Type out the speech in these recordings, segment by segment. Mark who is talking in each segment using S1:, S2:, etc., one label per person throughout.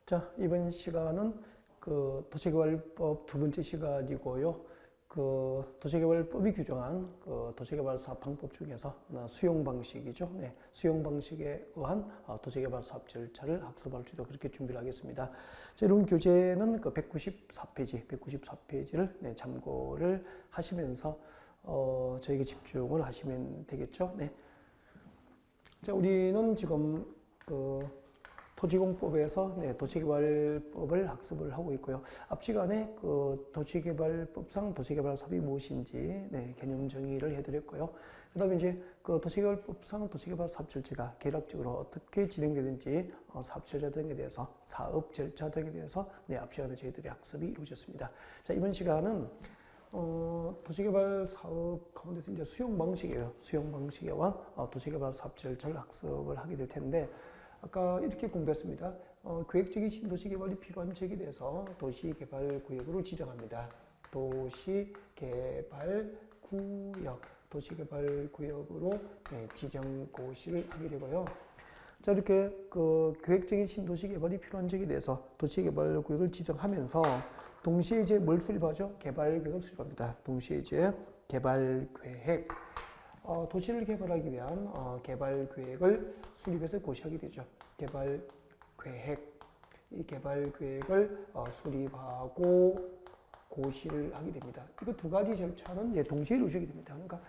S1: 자, 이번 시간은 그 도시개발법 두 번째 시간이고요. 그 도시개발법이 규정한 그 도시개발 사업 방법 중에서 수용 방식이죠. 네, 수용 방식에 의한 도시개발 사업 절차를 학습할 수 있도록 그렇게 준비를 하겠습니다. 자, 이런 교재는 그 194페이지를 네, 참고를 하시면서 저에게 집중을 하시면 되겠죠. 네. 자, 우리는 지금 그 토지공법에서 네, 도시개발법을 학습을 하고 있고요. 앞 시간에 그 도시개발법상 도시개발 사업이 무엇인지 네, 개념 정의를 해드렸고요. 그다음에 이제 그 도시개발법상 도시개발 사업 절차가 계략적으로 어떻게 진행되는지 사업 절차 등에 대해서 사업 절차 등에 대해서 네, 앞 시간에 저희들이 학습이 이루어졌습니다. 자, 이번 시간은 도시개발 사업 가운데서 이제 수용 방식이에요. 수용 방식에 관한 도시개발 사업 절차를 학습을 하게 될 텐데. 아까 이렇게 공부했습니다. 계획적인 신도시 개발이 필요한 지역에 대해서 도시개발구역으로 지정합니다. 도시개발구역으로 네, 지정고시를 하게 되고요. 자, 이렇게 그 계획적인 신도시 개발이 필요한 지역에 대해서 도시개발구역을 지정하면서 동시에 이제 뭘 수립하죠? 개발계획을 수립합니다. 동시에 이제 개발계획. 도시를 개발하기 위한 개발계획을 수립해서 고시하게 되죠. 개발계획. 이 개발계획을 수립하고 고시를 하게 됩니다. 이거 두 가지 절차는 이제 동시에 이루어지게 됩니다. 그러니까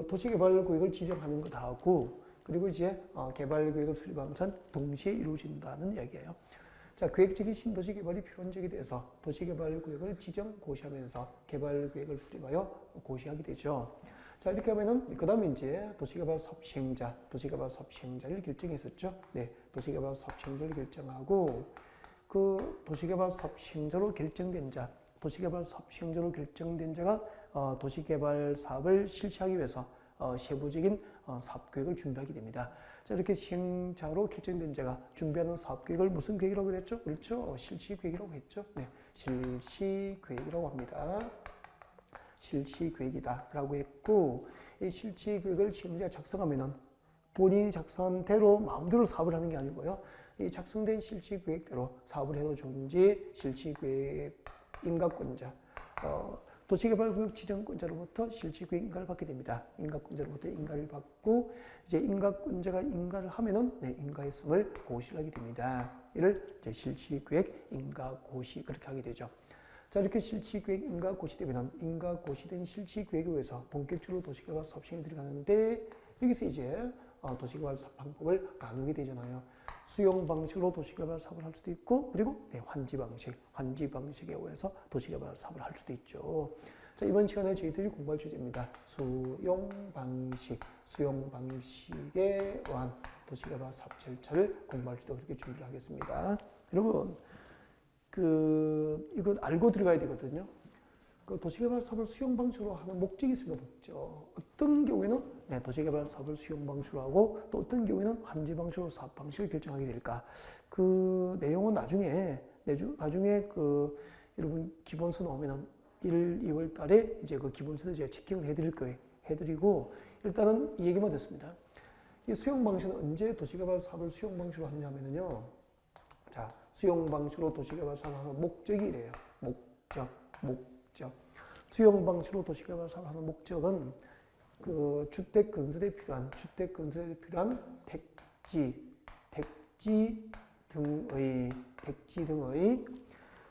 S1: 도시개발구역을 지정하는 것하고 그리고 이제 개발계획을 수립하면서 동시에 이루어진다는 이야기예요. 자, 계획적인 신도시 개발이 필요한 지역에 대해서 도시개발구역을 지정 고시하면서 개발계획을 수립하여 고시하게 되죠. 자, 이렇게 하면은, 그 다음에 이제 도시개발 사업 시행자를 결정했었죠. 네, 도시개발 사업 시행자를 결정하고, 그 도시개발 사업 시행자로 결정된 자, 가 도시개발 사업을 실시하기 위해서 세부적인 사업계획을 준비하게 됩니다. 자, 이렇게 시행자로 결정된 자가 준비하는 사업계획을 무슨 계획이라고 그랬죠? 그렇죠. 실시계획이라고 했죠. 네, 실시계획이라고 합니다. 실시계획이다 라고 했고, 이 실시계획을 시행자가 작성하면은 본인이 작성한 대로 마음대로 사업을 하는 게 아니고요. 이 작성된 실시계획대로 사업을 해도 좋은지 실시계획 인가권자, 도시개발구역 지정권자로부터 실시계획 인가를 받게 됩니다. 인가권자로부터 인가를 받고, 이제 인가권자가 인가를 하면은 네, 인가했음을 고시를 하게 됩니다. 이를 이제 실시계획 인가고시 그렇게 하게 되죠. 자, 이렇게 실시계획 인가 고시되면 인가 고시된 실시계획에 의해서 본격적으로 도시개발 사업 시행에 들어가는데, 여기서 이제 도시개발 사업 방법을 나누게 되잖아요. 수용 방식으로 도시개발 사업을 할 수도 있고, 그리고 네, 환지 방식에 의해서 도시개발 사업을 할 수도 있죠. 자, 이번 시간에 저희들이 공부할 주제입니다. 수용 방식에 의한 도시개발 사업 절차를 공부할 수 있도록 그렇게 준비를 하겠습니다. 여러분, 이거 알고 들어가야 되거든요. 그 도시개발 사업을 수용 방식으로 하는 목적이 있습니다. 목적. 어떤 경우에는 네, 도시개발 사업을 수용 방식으로 하고 또 어떤 경우에는 환지 방식으로 사업 방식을 결정하게 될까. 그 내용은 나중에 그 여러분 기본서 나오면은 1, 2월 달에 이제 그 기본서를 제가 체킹을 해드릴 거예요. 해드리고 일단은 이 얘기만 듣습니다. 이 수용 방식은 언제 도시개발 사업을 수용 방식으로 하느냐면요. 자, 수용 방식으로 도시개발 사업을 하는 목적이 이래요. 목적. 수용 방식으로 도시개발 사업을 하는 목적은 그 주택 건설에 필요한 택지 등의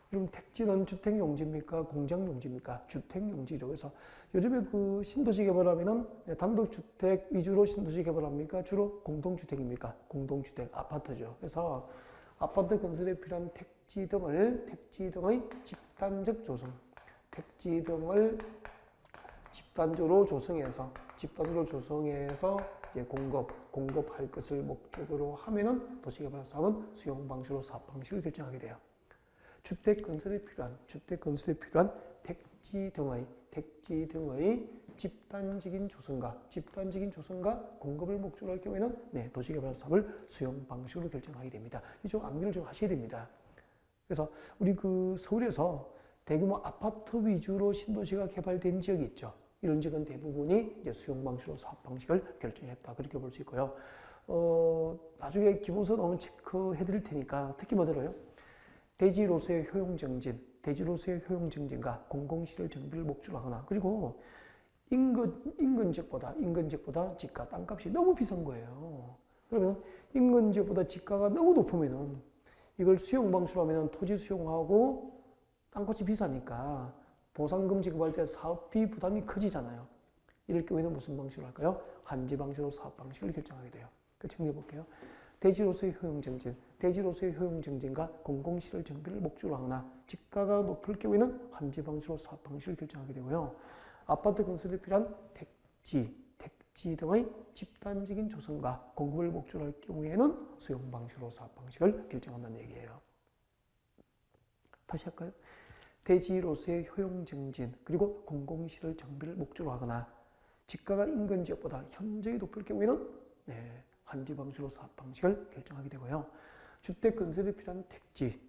S1: 그럼 택지는 주택 용지입니까? 공장 용지입니까? 주택 용지죠. 그래서 요즘에 그 신도시 개발하면은 단독주택 위주로 신도시 개발합니까? 주로 공동주택입니까? 공동주택, 아파트죠. 그래서 아파트 건설에 필요한 택지 등의 집단적 조성, 택지 등을 집단적으로 조성해서 이제 공급할 것을 목적으로 하면은 도시개발 사업은 수용 방식으로 사업 방식을 결정하게 돼요. 주택 건설에 필요한 택지 등의 집단적인 조성과 공급을 목적으로 할 경우에는 네, 도시개발 사업을 수용 방식으로 결정하게 됩니다. 이 좀 암기를 좀 하셔야 됩니다. 그래서 우리 그 서울에서 대규모 아파트 위주로 신도시가 개발된 지역이 있죠. 이런 지역은 대부분이 이제 수용 방식으로 사업 방식을 결정했다. 그렇게 볼 수 있고요. 나중에 기본서 나오면 체크해 드릴 테니까 특히 뭐 들어요? 대지로서의 효용 증진, 대지로서의 효용 증진과 공공시설 정비를 목적으로 하거나, 그리고 인근 지역보다 지가, 땅값이 너무 비싼 거예요. 그러면 인근 지역보다 지가가 너무 높으면은 이걸 수용 방식으로 하면은 토지 수용하고 땅값이 비싸니까 보상금 지급할 때 사업비 부담이 커지잖아요. 이럴 경우에는 무슨 방식으로 할까요? 한지 방식으로 사업 방식을 결정하게 돼요. 그 정리해 볼게요. 대지로서의 효용 증진, 대지로서의 효용 증진과 공공시설 정비를 목적으로 하거나 지가가 높을 경우에는 한지 방식으로 사업 방식을 결정하게 되고요. 아파트 건설에 필요한 택지 등의 집단적인 조성과 공급을 목적으로 할 경우에는 수용 방식으로 사업 방식을 결정한다는 얘기예요. 다시 할까요? 대지로서의 효용 증진 그리고 공공시설 정비를 목적으로 하거나 지가가 인근 지역보다 현저히 높을 경우에는 한지 방식으로 사업 방식을 결정하게 되고요. 주택 건설에 필요한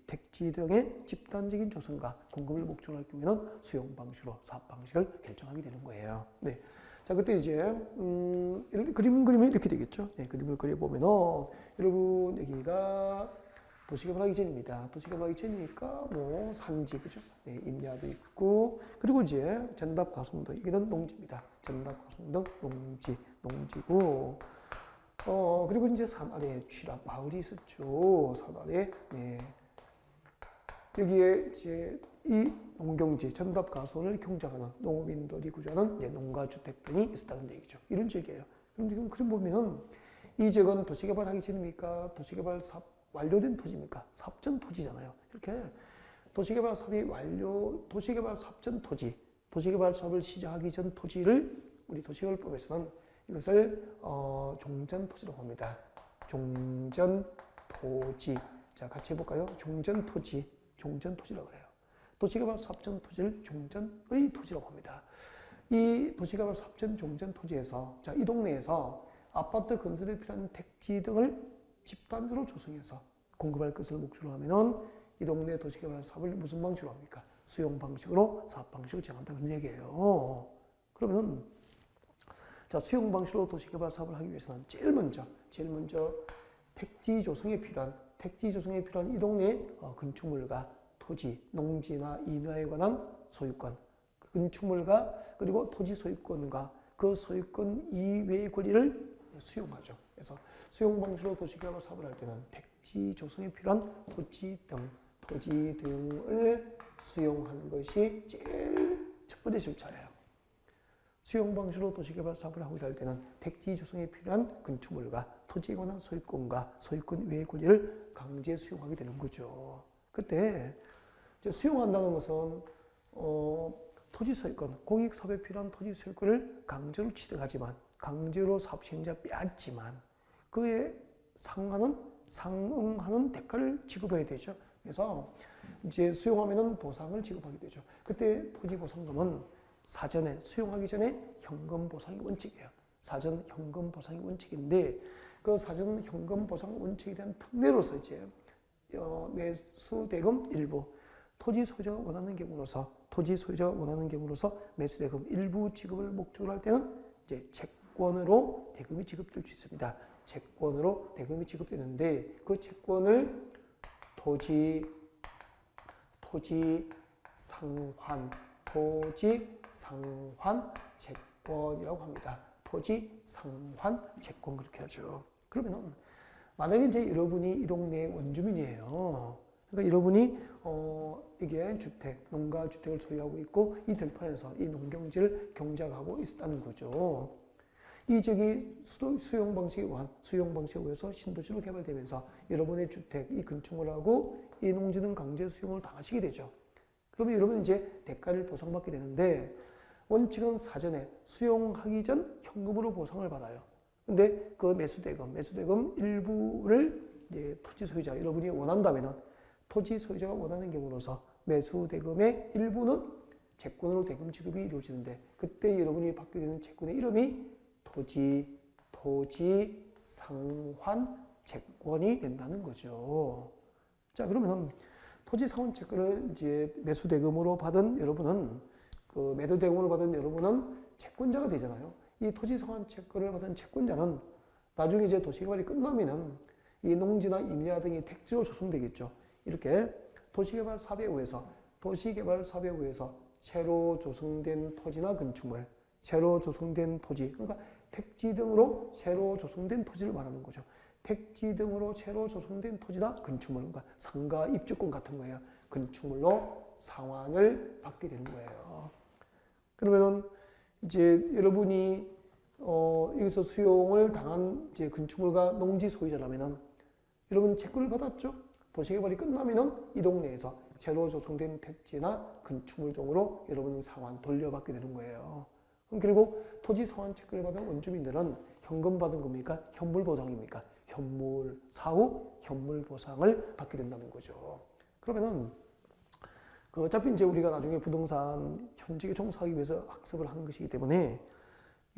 S1: 택지 등의 집단적인 조성과 공급을 목적으로 할 경우에는 수용 방식으로 사업 방식을 결정하게 되는 거예요. 네. 자, 그때 이제 그림 그리면 이렇게 되겠죠. 네, 그림을 그려보면은 여러분 여기가 도시개발하기 전입니다. 도시개발하기 전이니까 뭐 산지, 그죠? 네, 임야도 있고, 그리고 이제 전답 가송동, 여기는 농지입니다. 전답 가송동 농지고, 그리고 이제 산 아래 취락 마을이 있었죠. 산 아래, 네. 여기에 이제 이 농경지, 전답 가송을 경작하는 농업인들이 구조하는 농가주택 등이 있었다는 얘기죠. 이런 지역이에요. 그럼 지금 그림 보면은 이 지역은 도시개발하기 전입니까? 도시개발 사업 완료된 토지입니까? 사업전 토지잖아요. 이렇게 도시개발 사업이 도시개발 사업전 토지, 도시개발 사업을 시작하기 전 토지를 우리 도시개발법에서는 이것을 종전 토지라고 합니다. 종전 토지. 자, 같이 해볼까요? 종전 토지라고 그래요. 도시개발 사업전 토지를 종전의 토지라고 합니다. 이 도시개발 사업전 종전 토지에서, 자, 이 동네에서 아파트 건설에 필요한 택지 등을 집단적으로 조성해서 공급할 것을 목적으로 하면은 이 동네 도시개발 사업을 무슨 방식으로 합니까? 수용 방식으로 사업 방식을 정한다는 얘기예요. 그러면 자, 수용 방식으로 도시개발 사업을 하기 위해서는 제일 먼저 택지 조성에 필요한 이 동네 건축물과 토지, 농지나 임야에 관한 소유권, 건축물과 그리고 토지 소유권과 그 소유권 이외의 권리를 수용하죠. 그래서 수용 방식으로 도시개발 사업을 할 때는 택지 조성에 필요한 토지 등을 수용하는 것이 제일 첫 번째 절차예요. 수용 방식으로 도시개발 사업을 하고자 할 때는 택지 조성에 필요한 건축물과 토지에 관한 소유권과 소유권 외의 권리를 강제 수용하게 되는 거죠. 그때 이제 수용한다는 것은 토지 소유권, 공익 사업에 필요한 토지 소유권을 강제로 취득하지만 강제로 사업 시행자 빼앗지만 그에 상응하는 대가를 지급해야 되죠. 그래서 이제 수용하면은 보상을 지급하게 되죠. 그때 토지 보상금은 사전에 수용하기 전에 현금 보상이 원칙이에요. 사전 현금 보상이 원칙인데 그 사전 현금 보상 원칙에 대한 특례로서 이제 매수 대금 일부 토지 소유자가 원하는 경우로서 매수 대금 일부 지급을 목적으로 할 때는 이제 채권으로 대금이 지급될 수 있습니다. 채권으로 대금이 지급되는데 그 채권을 토지 상환 채권이라고 합니다. 토지 상환 채권 그렇게 하죠. 그러면은 만약에 이제 여러분이 이 동네의 원주민이에요. 그러니까 여러분이 이게 농가 주택을 소유하고 있고 이 들판에서 이 농경지를 경작하고 있었다는 거죠. 이 지역이 수용 방식에 의해서 신도시로 개발되면서 여러분의 주택, 이 건축물하고 이 농지는 강제 수용을 당하시게 되죠. 그러면 여러분은 이제 대가를 보상받게 되는데 원칙은 사전에 수용하기 전 현금으로 보상을 받아요. 근데 그 매수대금 일부를 이제 토지 소유자, 여러분이 원한다면은 토지 소유자가 원하는 경우로서 매수대금의 일부는 채권으로 대금 지급이 이루어지는데 그때 여러분이 받게 되는 채권의 이름이 토지 상환 채권이 된다는 거죠. 자, 그러면 토지 상환 채권을 이제 매수 대금으로 받은 여러분은 그 매도 대금으로 받은 여러분은 채권자가 되잖아요. 이 토지 상환 채권을 받은 채권자는 나중에 이제 도시개발이 끝나면은 이 농지나 임야 등이 택지로 조성되겠죠. 이렇게 도시개발 사업에 의해서 새로 조성된 토지나 건축물, 새로 조성된 토지, 그러니까 택지 등으로 새로 조성된 토지를 말하는 거죠. 택지 등으로 새로 조성된 토지나 건축물, 그러니까 상가 입주권 같은 거예요. 건축물로 상환을 받게 되는 거예요. 그러면은 이제 여러분이 여기서 수용을 당한 이제 건축물과 농지 소유자라면은 여러분 채권을 받았죠? 도시개발이 끝나면은 이 동네에서 새로 조성된 택지나 건축물 등으로 여러분은 상환 돌려받게 되는 거예요. 그럼 결국 토지 상환 채권을 받은 원주민들은 현금 받은 겁니까? 현물 보상입니까? 현물 사후 현물 보상을 받게 된다는 거죠. 그러면은 어차피 이제 우리가 나중에 부동산 현직에 종사하기 위해서 학습을 하는 것이기 때문에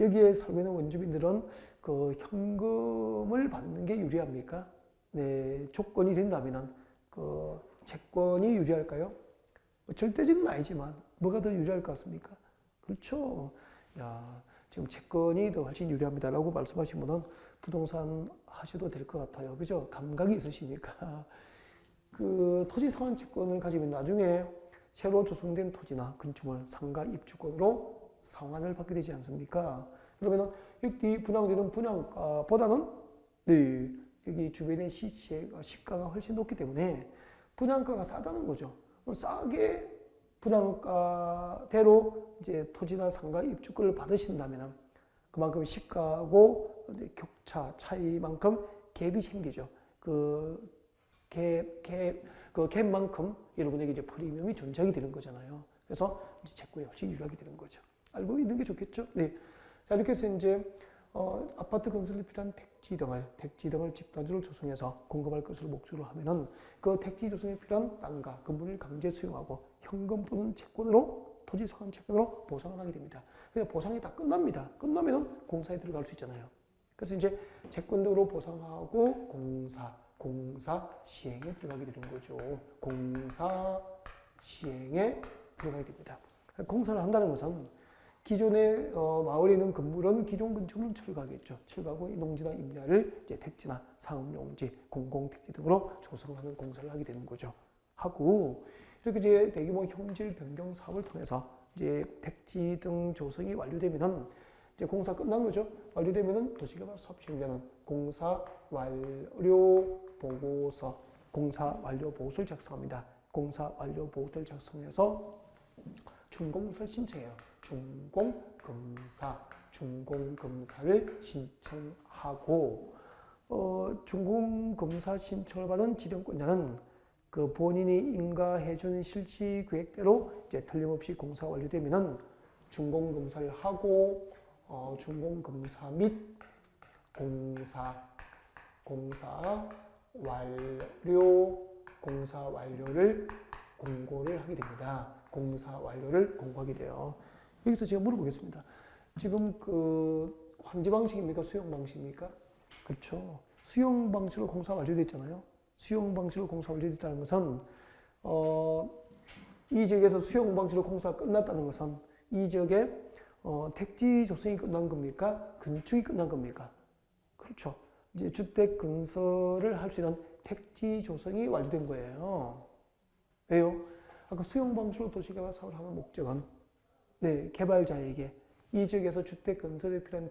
S1: 여기에 살고 있는 원주민들은 그 현금을 받는 게 유리합니까? 네, 조건이 된다면은 그 채권이 유리할까요? 절대적은 아니지만 뭐가 더 유리할 것 같습니까? 그렇죠. 야, 지금 채권이 더 훨씬 유리합니다라고 말씀하시면은 부동산 하셔도 될 것 같아요. 그죠? 감각이 있으시니까. 그 토지 상환 채권을 가지면 나중에 새로 조성된 토지나 건축물, 상가 입주권으로 상환을 받게 되지 않습니까? 그러면은 여기 분양되는 분양가보다는 네, 여기 주변의 시가가 훨씬 높기 때문에 분양가가 싸다는 거죠. 싸게 분양가대로 이제 토지나 상가 입주권을 받으신다면 그만큼 시가하고 격차 차이만큼 갭이 생기죠. 그 갭만큼 여러분에게 이제 프리미엄이 존재하게 되는 거잖아요. 그래서 이제 채권이 훨씬 유리하게 되는 거죠. 알고 있는 게 좋겠죠? 네. 자, 이렇게 해서 이제 아파트 건설에 필요한 택지 등을 집단지로 조성해서 공급할 것을 목적으로 하면은 그 택지 조성에 필요한 땅과 건물을 강제 수용하고 현금 또는 채권으로 토지 상환 채권으로 보상을 하게 됩니다. 그래서 보상이 다 끝납니다. 끝나면은 공사에 들어갈 수 있잖아요. 그래서 이제 채권으로 보상하고 공사 시행에 들어가게 되는 거죠. 공사 시행에 들어가게 됩니다. 공사를 한다는 것은 기존의 마을에 있는 건물은 기존 건축물은 철거하겠죠. 철거하고 농지나 임야를 이제 택지나 상업용지, 공공택지 등으로 조성하는 공사를 하게 되는 거죠. 하고 이렇게 이제 대규모 형질 변경 사업을 통해서 이제 택지 등 조성이 완료되면은 이제 공사 끝난 거죠. 완료되면은 도시개발 사업 시행자는 공사 완료 보고서를 작성합니다. 공사 완료 보고서를 작성해서 준공사를 신청해요. 준공검사를 신청하고 준공검사 신청을 받은 지정권자는 그 본인이 인가해준 실시 계획대로 이제 틀림없이 공사 완료되면은 준공검사를 하고 준공검사 및 공사 완료를 공고를 하게 됩니다. 공사 완료를 공고하게 돼요. 여기서 제가 물어보겠습니다. 지금 그 환지 방식입니까? 수용 방식입니까? 그렇죠. 수용 방식으로 공사 완료됐잖아요. 수용 방식으로 공사 완료됐다는 것은 이 지역에서 수용 방식으로 공사가 끝났다는 것은 이 지역에 택지 조성이 끝난 겁니까? 건축이 끝난 겁니까? 그렇죠. 이제 주택 건설을 할 수 있는 택지 조성이 완료된 거예요. 왜요? 아까 수용 방식으로 도시개발 사업을 하는 목적은 네, 개발자에게 이 지역에서 주택 건설에 필요한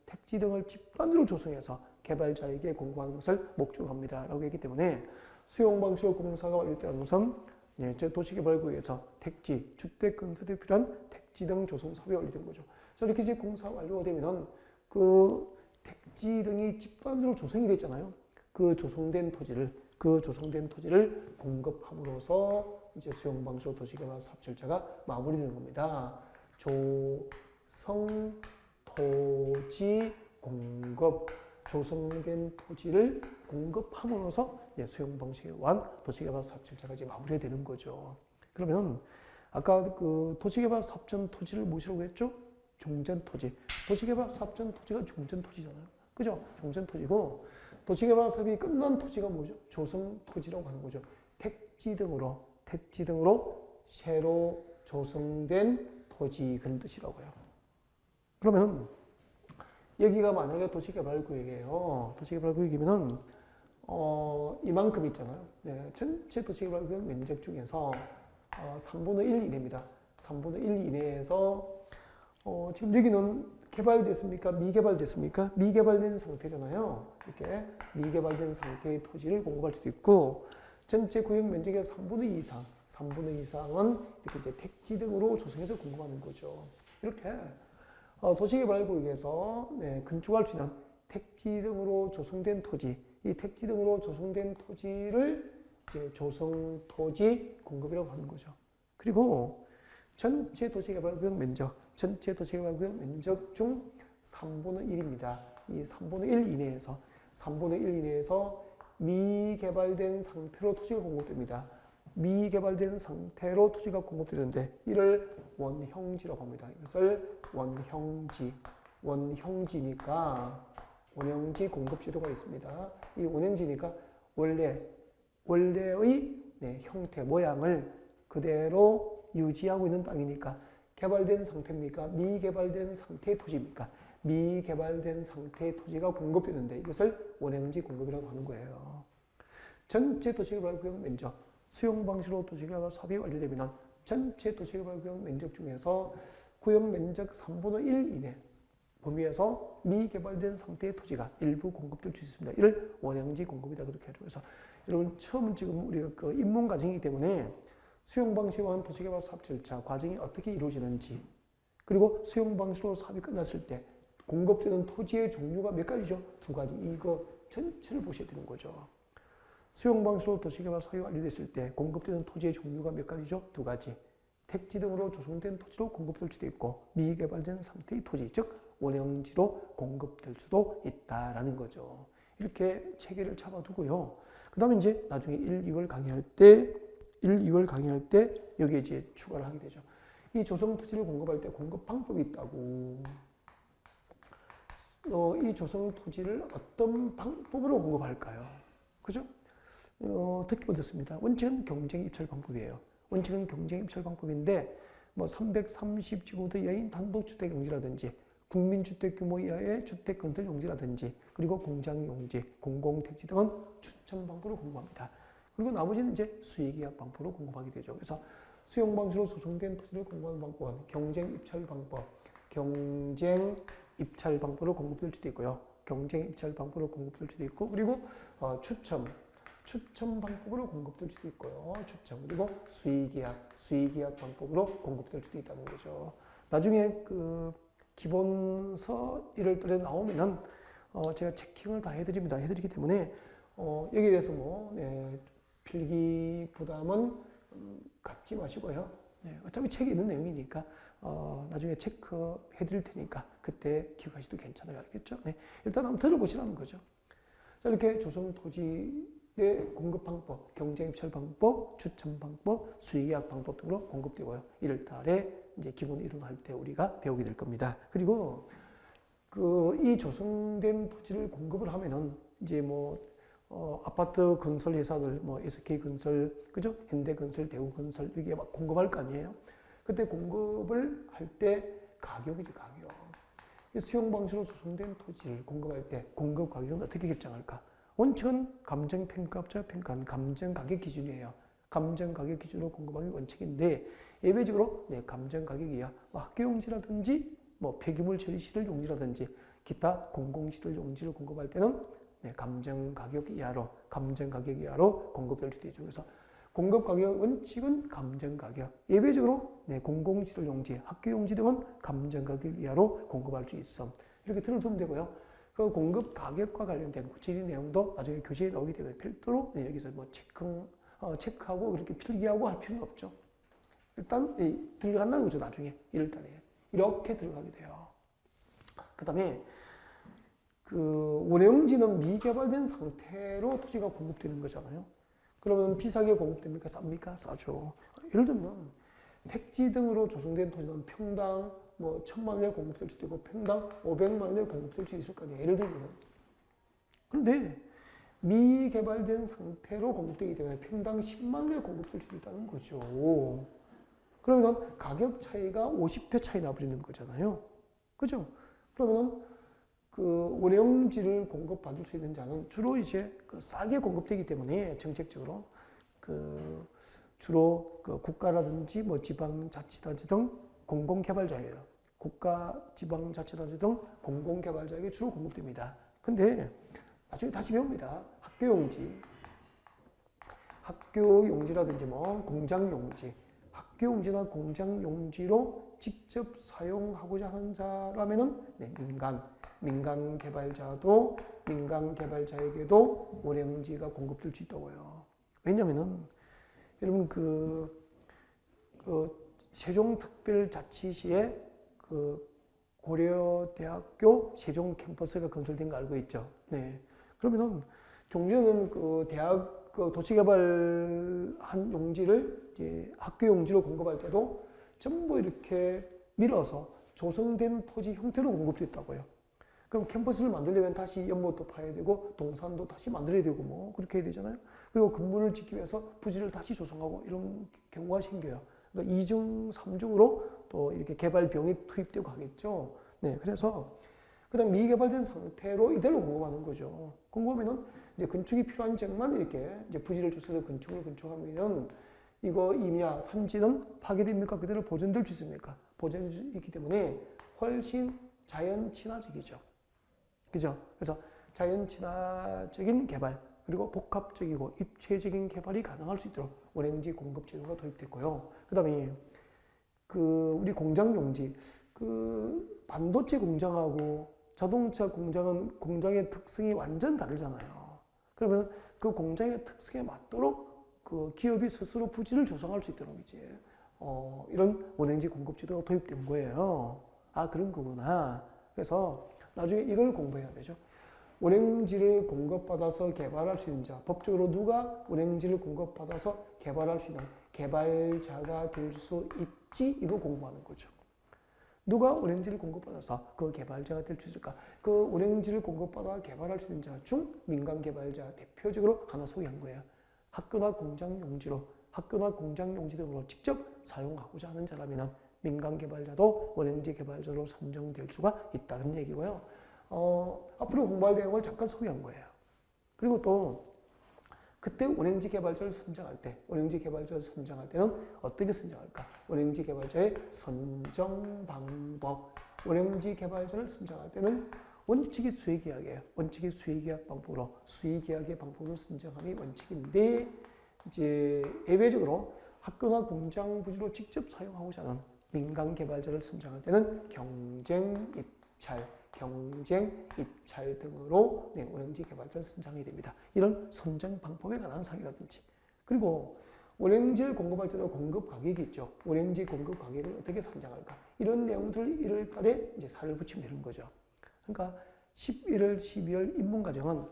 S1: 택지 등을 집단으로 조성해서 개발자에게 공급하는 것을 목적으로 합니다. 라고 했기 때문에 수용 방식으로 공사가 완료되는 것은 예, 도시개발구역에서 택지, 주택 건설에 필요한 택지 등 조성 사업이 완료된 거죠. 자, 이렇게 이제 공사 완료가 되면은 그 택지 등이 집단으로 조성이 됐잖아요. 그 조성된 토지를 공급함으로써 이제 수용 방식으로 도시개발 사업 절차가 마무리되는 겁니다. 조성 토지 공급, 조성된 토지를 공급함으로써 수용 방식에 의한 도시개발 사업 절차가 이제 마무리되는 거죠. 그러면 아까 그 도시개발 사업전 토지를 무엇이라고 했죠? 종전 토지. 도시개발 사업전 토지가 종전 토지잖아요. 그죠? 종전 토지고 도시개발 사업이 끝난 토지가 뭐죠? 조성 토지라고 하는 거죠. 택지 등으로 새로 조성된 토지 그런 뜻이라고요. 그러면 여기가 만약에 도시개발구역이에요. 도시개발구역이면은 이만큼 있잖아요. 네, 전체 도시개발구역 면적 중에서 3분의 1 이내입니다. 3분의 1 이내에서 지금 여기는 개발됐습니까? 미개발됐습니까? 미개발된 상태잖아요. 이렇게 미개발된 상태의 토지를 공급할 수도 있고, 전체 구역 면적의 3분의 2 이상, 3분의 2 이상은 이렇게 이제 택지 등으로 조성해서 공급하는 거죠. 이렇게 도시개발구역에서 건축할 수 있는 택지 등으로 조성된 토지, 이 택지 등으로 조성된 토지를 이제 조성토지 공급이라고 하는 거죠. 그리고 전체 도시개발구역 면적, 전체 도시개발구역 면적 중 3분의 1입니다. 이 3분의 1 이내에서, 3분의 1 이내에서 미개발된 상태로 토지가 공급됩니다. 미개발된 상태로 토지가 공급되는데 이를 원형지라고 합니다. 이것을 원형지, 원형지니까 원형지 공급제도가 있습니다. 이 원형지니까 원래의 형태, 모양을 그대로 유지하고 있는 땅이니까 개발된 상태입니까? 미개발된 상태의 토지입니까? 미개발된 상태의 토지가 공급되는데 이것을 원형지 공급이라고 하는 거예요. 전체 도시개발구역 면적, 수용 방식으로 도시개발 사업이 완료되면 전체 도시개발구역 면적 중에서 구역 면적 3분의 1 이내 범위에서 미개발된 상태의 토지가 일부 공급될 수 있습니다. 이를 원형지 공급이다 그렇게 하죠. 그래서 여러분 처음 지금 우리가 그 입문 과정이기 때문에 수용 방식과 도시개발 사업 절차 과정이 어떻게 이루어지는지, 그리고 수용 방식으로 사업이 끝났을 때 공급되는 토지의 종류가 몇 가지죠? 2가지. 이거 전체를 보셔야 되는 거죠. 수용 방식으로 도시개발 사업이 완료됐을 때 공급되는 토지의 종류가 몇 가지죠? 2가지. 택지 등으로 조성된 토지로 공급될 수도 있고 미개발된 상태의 토지, 즉 원형지로 공급될 수도 있다라는 거죠. 이렇게 체계를 잡아두고요. 그 다음에 이제 나중에 1, 2월 강의할 때 여기에 이제 추가를 하게 되죠. 이 조성 토지를 공급할 때 공급 방법이 있다고. 이 조성 토지를 어떤 방법으로 공급할까요? 그죠? 특히 어떻습니다. 원칙은 경쟁 입찰 방법이에요. 원칙은 경쟁 입찰 방법인데, 뭐 330제곱미터 이하인 단독주택 용지라든지, 국민주택 규모 이하의 주택 건설 용지라든지, 그리고 공장 용지, 공공택지 등은 추천 방법으로 공급합니다. 그리고 나머지는 이제 수의계약 방법으로 공급하게 되죠. 그래서 수용 방식으로 조성된 토지를 공급하는 방법은 경쟁 입찰 방법, 경쟁 입찰 방법으로 공급될 수도 있고요. 경쟁 입찰 방법으로 공급될 수도 있고, 그리고 추첨 방법으로 공급될 수도 있고요. 그리고 수의계약 방법으로 공급될 수도 있다는 거죠. 나중에 그 기본서 1월달에 나오면은 제가 체킹을 다 해드리기 때문에 여기에 대해서 필기 부담은 갖지 마시고요. 어차피 책에 있는 내용이니까 나중에 체크해 드릴 테니까 그때 기억하셔도 괜찮아요. 알겠죠? 일단 한번 들어보시라는 거죠. 자, 이렇게 조성 토지의 공급 방법, 경쟁 입찰 방법, 추천 방법, 수의계약 방법 등으로 공급되고요. 1월달에 이제 기본 이론할 때 우리가 배우게 될 겁니다. 그리고 이 조성된 토지를 공급을 하면은 이제 아파트 건설 회사들, SK건설, 그죠? 현대건설, 대우건설, 이게 막 공급할 거 아니에요? 그때 공급을 할 때 가격이죠, 가격. 수용 방식으로 조성된 토지를 공급할 때 공급 가격은 어떻게 결정할까? 원칙은 감정평가업자 평가한 감정가격 기준이에요. 감정가격 기준으로 공급하는 게 원칙인데, 예외적으로 감정가격 이하, 학교용지라든지, 폐기물 처리시설 용지라든지, 기타 공공시설 용지를 공급할 때는 감정가격 이하로 공급될 수도 있죠. 그래서 공급가격 원칙은 감정가격, 예외적으로 공공시설 용지, 학교용지 등은 감정가격 이하로 공급할 수 있어. 이렇게 들어두면 되고요. 그 공급 가격과 관련된 구체적인 내용도 나중에 교재에 나오기 때문에 별도로 여기서 체크하고 그렇게 필기하고 할 필요는 없죠. 일단 들어간다는 거죠. 나중에 1월달에 이렇게 들어가게 돼요. 그 다음에 원형지는 미개발된 상태로 토지가 공급되는 거잖아요. 그러면 비싸게 공급됩니까? 쌉니까? 싸죠. 예를 들면 택지 등으로 조성된 토지는 평당 1,000만 원에 공급될 수도 있고 평당 500만 원에 공급될 수 있을 거 아니에요. 예를 들면. 그런데 미개발된 상태로 공급되기 때문에 평당 10만 원에 공급될 수도 있다는 거죠. 그러면 가격 차이가 50배 차이 나버리는 거잖아요. 그죠? 그러면 그 원형지를 공급받을 수 있는 자는 주로 이제 그 싸게 공급되기 때문에 정책적으로 그 주로 그 국가라든지 뭐 지방자치단체 등 공공개발자예요. 국가, 지방자치단체 등 공공개발자에게 주로 공급됩니다. 근데 나중에 다시 배웁니다. 학교용지, 학교용지라든지 뭐 공장용지, 학교용지나 공장용지로 직접 사용하고자 하는 자라면은 네, 민간 개발자도 민간 개발자에게도 원형지가 공급될 수 있다고요. 왜냐면은 여러분 그 세종특별자치시에 그 고려대학교 세종 캠퍼스가 건설된 거 알고 있죠? 네. 그러면은 종전은 그 대학 그 도시개발한 용지를 이제 학교 용지로 공급할 때도 전부 이렇게 밀어서 조성된 토지 형태로 공급됐다고요. 그럼 캠퍼스를 만들려면 다시 연못도 파야 되고 동산도 다시 만들어야 되고 뭐 그렇게 해야 되잖아요. 그리고 건물을 짓기 위해서 부지를 다시 조성하고 이런 경우가 생겨요. 그러니까 2중, 3중으로 또 이렇게 개발 비용이 투입되고 하겠죠. 네, 그래서 그다음 미개발된 상태로 이대로 공급하는 거죠. 공급하면은 이제 건축이 필요한 지역만 이렇게 이제 부지를 줘서 건축을 건축하면은 이거 임야, 산지는 파괴됩니까? 그대로 보존될 수 있습니까? 보존될 수 있기 때문에 훨씬 자연 친화적이죠. 그죠? 그래서 자연 친화적인 개발, 그리고 복합적이고 입체적인 개발이 가능할 수 있도록 원형지 공급 제도가 도입됐고요. 그 다음에 그 우리 공장 용지, 그 반도체 공장하고 자동차 공장은 공장의 특성이 완전 다르잖아요. 그러면 그 공장의 특성에 맞도록 그 기업이 스스로 부지를 조성할 수 있도록 이제 이런 원형지 공급 제도가 도입된 거예요. 아, 그런 거구나. 그래서 나중에 이걸 공부해야 되죠. 원형지를 공급받아서 개발할 수 있는 자, 법적으로 누가 원형지를 공급받아서 개발할 수 있는 개발자가 될 수 있지? 이거 공부하는 거죠. 누가 원형지를 공급받아서 그 개발자가 될 수 있을까? 그 원형지를 공급받아 개발할 수 있는 자 중 민간 개발자 대표적으로 하나 소개한 거예요. 학교나 공장 용지로, 학교나 공장 용지 등으로 직접 사용하고자 하는 자라면 민간 개발자도 원형지 개발자로 선정될 수가 있다는 얘기고요. 앞으로 공부할 내용을 잠깐 소개한 거예요. 그리고 또 그때 원형지 개발자를 선정할 때, 원형지 개발자를 선정할 때는 어떻게 선정할까? 원형지 개발자의 선정 방법. 원형지 개발자를 선정할 때는 원칙이 수의계약이에요. 원칙이 수의계약 방법으로, 수의계약의 방법으로 선정함이 원칙인데, 이제 예외적으로 학교나 공장 부지로 직접 사용하고자 하는 민간 개발자를 선정할 때는 경쟁 입찰 등으로 네, 원형지 개발자를 선정이 됩니다. 이런 선정 방법에 관한 사항이라든지, 그리고 원형지를 공급할 때도 공급 가격이 있죠. 원형지 공급 가격을 어떻게 산정할까? 이런 내용들 1월 달에 이제 살을 붙이면 되는 거죠. 그러니까 11월, 12월 입문과정은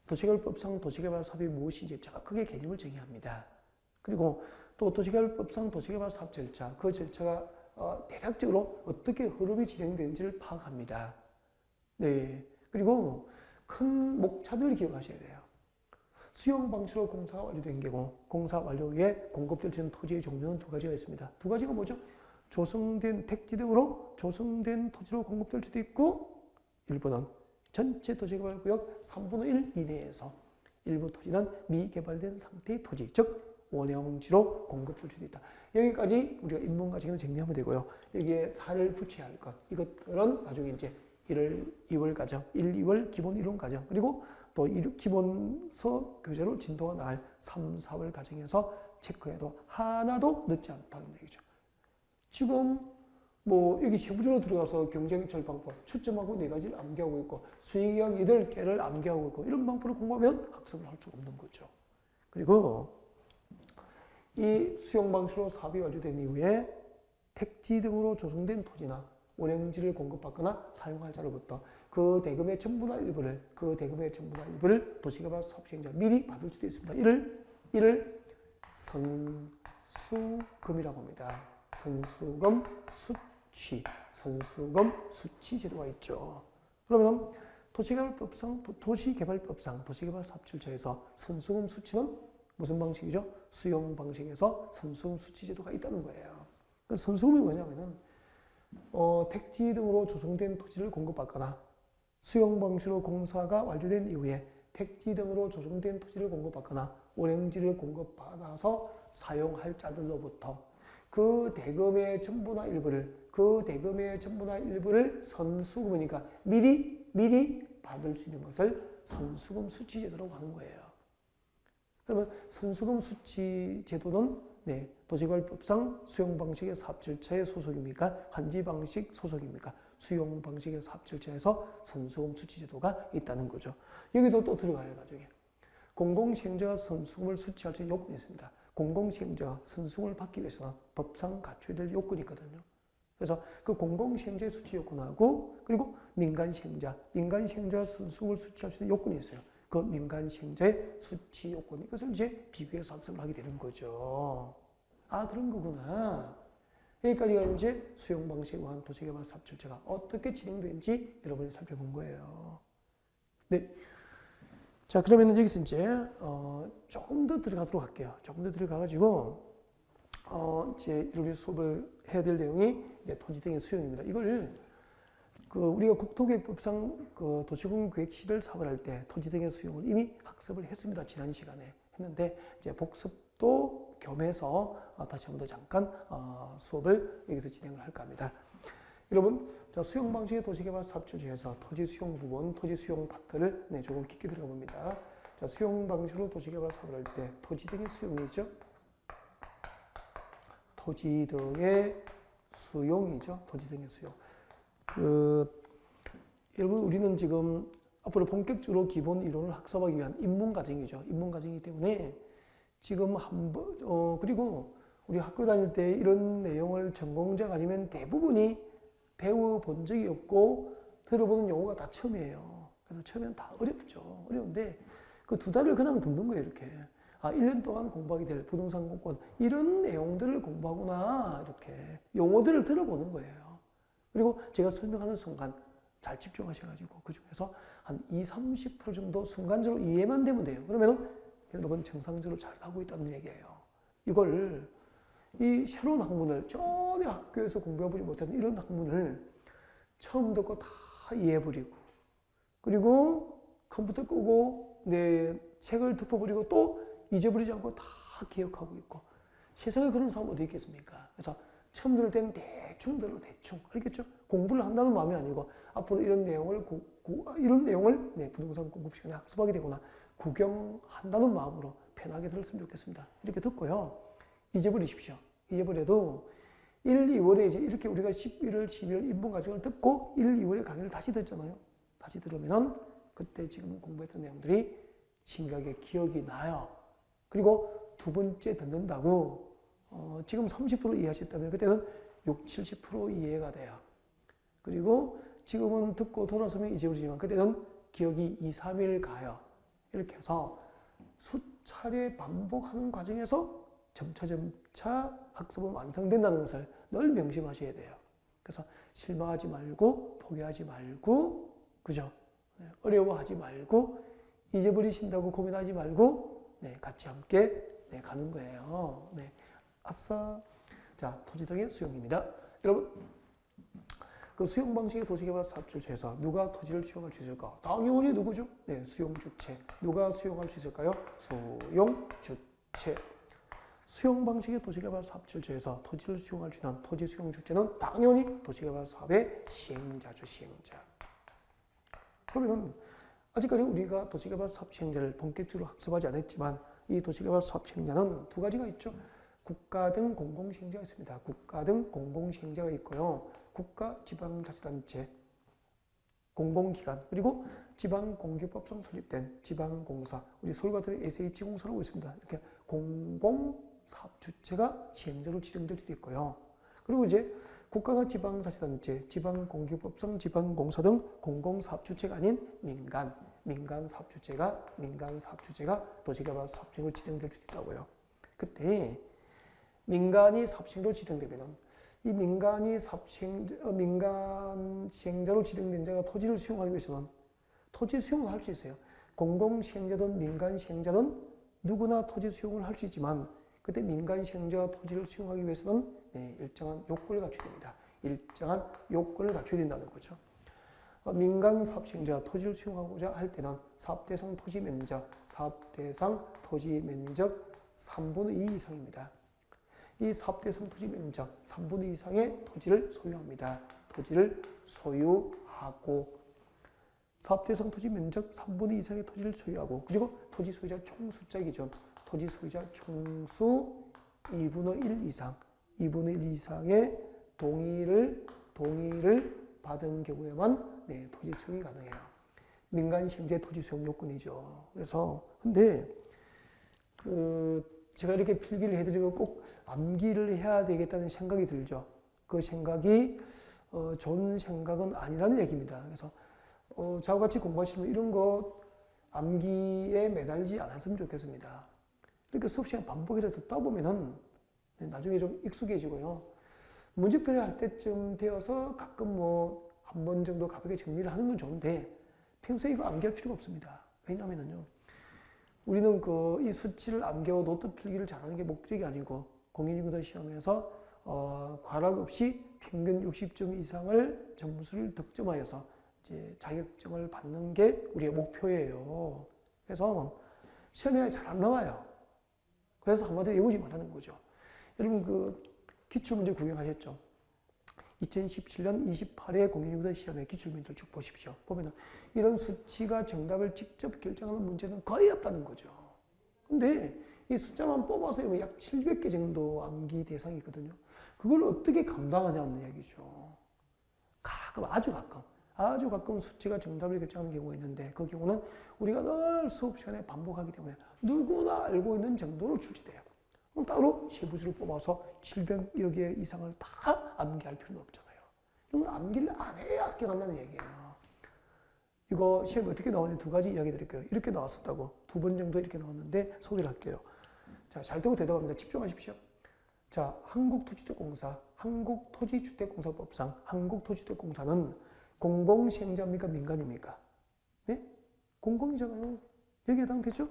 S1: 도시개발법상 도시개발 사업이 무엇인지 정확하게 개념을 정의합니다. 그리고 또 도시개발법상 도시개발 사업 절차, 그 절차가 대략적으로 어떻게 흐름이 진행되는지를 파악합니다. 네. 그리고 큰 목차들을 기억하셔야 돼요. 수용 방식으로 공사가 완료된 경우, 공사 완료 후에 공급될 수 있는 토지의 종류는 두 가지가 있습니다. 두 가지가 뭐죠? 조성된 택지 등으로 조성된 토지로 공급될 수도 있고, 일부는 전체 도시개발구역 3분의 1 이내에서 일부 토지는 미개발된 상태의 토지, 즉 원형지로 공급될 수도 있다. 여기까지 우리가 입문과정에서 정리하면 되고요. 여기에 살을 붙여야 할 것, 이것들은 나중에 이제 1월, 2월 과정, 1, 2월 기본 이론 과정, 그리고 또 기본서 교재로 진도가 나갈 3, 4월 과정에서 체크해도 하나도 늦지 않다는 얘기죠. 지금 뭐 여기 세부적으로 들어가서 경쟁입찰 방법, 추점하고 4가지를 암기하고 있고 수의계약 8개를 암기하고 있고 이런 방법을 공부하면 학습을 할 수가 없는 거죠. 그리고 이 수용 방식으로 사업이 완료된 이후에 택지 등으로 조성된 토지나 원형지를 공급받거나 사용할 자로부터 그 대금의 전부나 일부를 도시개발 사업 시행자 미리 받을 수도 있습니다. 이를 선수금이라고 합니다. 선수금 수치 제도가 있죠. 그러면 도시개발사업 절차에서 선수금 수치는 무슨 방식이죠? 수용 방식에서 선수금 수치 제도가 있다는 거예요. 선수금이 뭐냐면은 택지 등으로 조성된 토지를 공급받거나 수용 방식으로 공사가 완료된 이후에 택지 등으로 조성된 토지를 공급받거나 운행지를 공급받아서 사용할 자들로부터 그 대금의 전부나 일부를 선수금이니까 미리 받을 수 있는 것을 선수금 수취제도라고 하는 거예요. 그러면 선수금 수취제도는 도시개발법상 수용방식의 사업절차의 소속입니까? 환지방식 소속입니까? 수용방식의 사업절차에서 선수금 수취제도가 있다는 거죠. 여기도 또 들어가요, 나중에. 공공시행자가 선수금을 수취할 수 있는 요건이 있습니다. 공공시행자가 선수금을 받기 위해서는 법상 갖춰야 될 요건이 있거든요. 그래서 그 공공시행자의 수취 요건하고 그리고 민간시행자가 선수금을 수취할 수 있는 요건이 있어요. 그 민간시행자의 수취 요건, 이것을 이제 비교해서 학습을 하게 되는 거죠. 아, 그런 거구나. 여기까지가 이제 수용방식에 관한 도시개발 사업 절차가 어떻게 진행되는지 여러분이 살펴본 거예요. 네. 자, 그러면 여기서 이제, 조금 더 들어가도록 할게요. 조금 더 들어가가지고, 이제 우리 수업을 해야 될 내용이 이제 토지 등의 수용입니다. 이걸, 우리가 국토계획법상 도시군 계획시를 사업을 할 때 토지 등의 수용을 이미 학습을 했습니다. 지난 시간에 했는데, 이제 복습도 겸해서 다시 한번 더 잠깐 수업을 여기서 진행을 할까 합니다. 여러분, 자, 수용 방식의 도시개발 사업주제에서 토지 수용 부분, 토지 수용 파트를 조금 깊게 들어가 봅니다. 자, 수용 방식으로 도시개발 사업을 할 때 토지 등의 수용이죠. 토지 등의 수용이죠. 토지 등의 수용. 여러분, 우리는 지금 앞으로 본격적으로 기본 이론을 학습하기 위한 입문 과정이죠. 입문 과정이기 때문에 지금 그리고 우리 학교 다닐 때 이런 내용을 전공자가 아니면 대부분이 배워본 적이 없고 들어보는 용어가 다 처음이에요. 그래서 처음에는 다 어렵죠. 어려운데 그 2달을 그냥 듣는 거예요. 이렇게. 1년 동안 공부하게 될 부동산 공권 이런 내용들을 공부하구나. 이렇게 용어들을 들어보는 거예요. 그리고 제가 설명하는 순간 잘 집중하셔가지고 그 중에서 한 20-30% 정도 순간적으로 이해만 되면 돼요. 그러면 여러분 정상적으로 잘 가고 있다는 얘기예요. 이걸 이 새로운 학문을 전에 학교에서 공부해보지 못한 이런 학문을 처음 듣고 다 이해해버리고 그리고 컴퓨터 끄고 내 책을 덮어버리고 또 잊어버리지 않고 다 기억하고 있고 세상에 그런 사람 어디 있겠습니까? 그래서 처음 들을 때는 대충 들어 대충 알겠죠? 공부를 한다는 마음이 아니고 앞으로 이런 내용을 부동산 공급 시간에 학습하게 되거나 구경한다는 마음으로 편하게 들었으면 좋겠습니다. 이렇게 듣고요. 잊어버리십시오. 잊어버려도 1, 2월에 이제 이렇게 우리가 11월, 12월 입문 과정을 듣고 1, 2월에 강의를 다시 듣잖아요. 다시 들으면은 그때 지금 공부했던 내용들이 심각하게 기억이 나요. 그리고 2번째 듣는다고 지금 30% 이해하셨다면 그때는 60, 70% 이해가 돼요. 그리고 지금은 듣고 돌아서면 잊어버리지만 그때는 기억이 2, 3일 가요. 이렇게 해서 수차례 반복하는 과정에서 점차 학습은 완성된다는 것을 늘 명심하셔야 돼요. 그래서 실망하지 말고 포기하지 말고 그죠? 어려워하지 말고 잊어버리신다고 고민하지 말고 같이 함께 가는 거예요. 아싸. 자, 토지 등의 수용입니다. 여러분, 그 수용 방식의 도시개발 사업주체에서 누가 토지를 수용할 수 있을까? 당연히 누구죠? 수용주체. 누가 수용할 수 있을까요? 수용주체. 수용 방식의 도시개발 사업주체에서 토지를 수용할 수 있는 토지 수용 주체는 당연히 도시개발 사업의 시행자죠, 시행자. 그러면은 아직까지 우리가 도시개발 사업 시행자를 본격적으로 학습하지 않았지만 이 도시개발 사업 시행자는 2가지가 있죠. 국가 등 공공시행자가 있습니다. 국가 등 공공시행자가 있고요. 국가, 지방자치단체, 공공기관, 그리고 지방공기법상 설립된 지방공사, 우리 서울 같은 SH공사라고 있습니다. 이렇게 공공사업주체가 시행자로 지정될 수도 있고요. 그리고 이제 국가가 지방자치단체, 지방공기법상 지방공사 등 공공사업주체가 아닌 민간사업주체가 도시개발 사업시행으로 지정될 수도 있다고요. 그때 민간이 사업시행자로 지정되면 이 민간 시행자로 지정된 자가 토지를 수용하기 위해서는 토지 수용을 할 수 있어요. 공공시행자든 민간 시행자든 누구나 토지 수용을 할 수 있지만 그때 민간 시행자가 토지를 수용하기 위해서는 일정한 요건을 갖춰야 됩니다. 일정한 요건을 갖춰야 된다는 거죠. 민간 사업 시행자가 토지를 수용하고자 할 때는 사업 대상 토지 면적 3분의 2 이상입니다. 이 사업 대상 토지 면적 3분의 2 이상의 토지를 소유합니다. 토지를 소유하고 사업 대상 토지 면적 3분의 2 이상의 토지를 소유하고 그리고 토지 소유자 총 숫자 기준 토지 소유자 총수 2분의 1 이상 2분의 1 이상의 동의를 받은 경우에만 토지 수용이 가능해요. 민간 시행자의 토지 수용 요건이죠. 그래서 근데 제가 이렇게 필기를 해드리고 꼭 암기를 해야 되겠다는 생각이 들죠. 그 생각이 좋은 생각은 아니라는 얘기입니다. 그래서 저와 같이 공부하시면 이런 거 암기에 매달리지 않았으면 좋겠습니다. 이렇게 수업 시간 반복해서 듣다 보면은 나중에 좀 익숙해지고요. 문제풀이를 할 때쯤 되어서 가끔 한 번 정도 가볍게 정리를 하는 건 좋은데 평소에 이거 암기할 필요가 없습니다. 왜냐하면요. 우리는 이 수치를 암기하고 노트 필기를 잘하는 게 목적이 아니고 공인중개사 시험에서 과락 없이 평균 60점 이상을 점수를 득점하여서 이제 자격증을 받는 게 우리의 목표예요. 그래서 시험에 잘 안 나와요. 그래서 한마디로 외우지 말라는 거죠. 여러분 기출문제 구경하셨죠? 2017년 28회 공인중개사 시험의 기출문제를 쭉 보십시오. 보면은 이런 수치가 정답을 직접 결정하는 문제는 거의 없다는 거죠. 근데 이 숫자만 뽑아서 약 700개 정도 암기 대상이 있거든요. 그걸 어떻게 감당하냐는 얘기죠. 아주 가끔 수치가 정답을 결정하는 경우가 있는데 그 경우는 우리가 늘 수업 시간에 반복하기 때문에 누구나 알고 있는 정도로 출제돼요. 그럼 따로 세부수를 뽑아서 700여 개 이상을 다 암기할 필요는 없잖아요. 이건 암기를 안 해야 합격한다는 얘기예요. 이거 시험에 어떻게 나오는지 두 가지 이야기 드릴게요. 이렇게 나왔었다고. 2번 정도 이렇게 나왔는데 소개를 할게요. 자, 잘 듣고 대답합니다. 집중하십시오. 자, 한국토지주택공사, 한국토지주택공사법상 한국토지주택공사는 공공시행자입니까? 민간입니까? 네? 공공이잖아요. 여기에 해당되죠?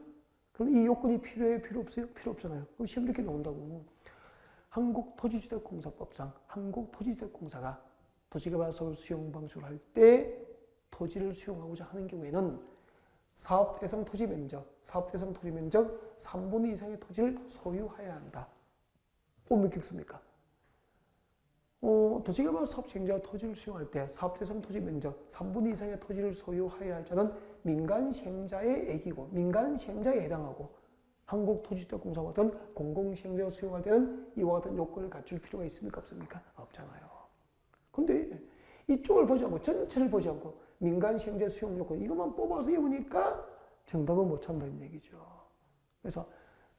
S1: 그럼 이 요건이 필요해요? 필요 없어요? 필요 없잖아요. 그럼 시험 이렇게 나온다고. 한국토지주택공사법상 한국토지주택공사가 도시개발사업을 수용 방식을 할 때 토지를 수용하고자 하는 경우에는 사업대상 토지 면적 3분의 2 이상의 토지를 소유해야 한다. 믿겠습니까? 도시개발사업 시행자가 토지를 수용할 때 사업대상 토지 면적 3분의 2 이상의 토지를 소유해야 할 자는 민간 시행자의 액이고 민간 시행자에 해당하고 한국토지주택공사와 같은 공공시행자가 수용할 때는 이와 같은 요건을 갖출 필요가 있습니까? 없습니까? 없잖아요. 근데 이쪽을 보지 않고 전체를 보지 않고 민간 시행자 수용 요건 이것만 뽑아서 외우니까 정답은 못 찾는다는 얘기죠. 그래서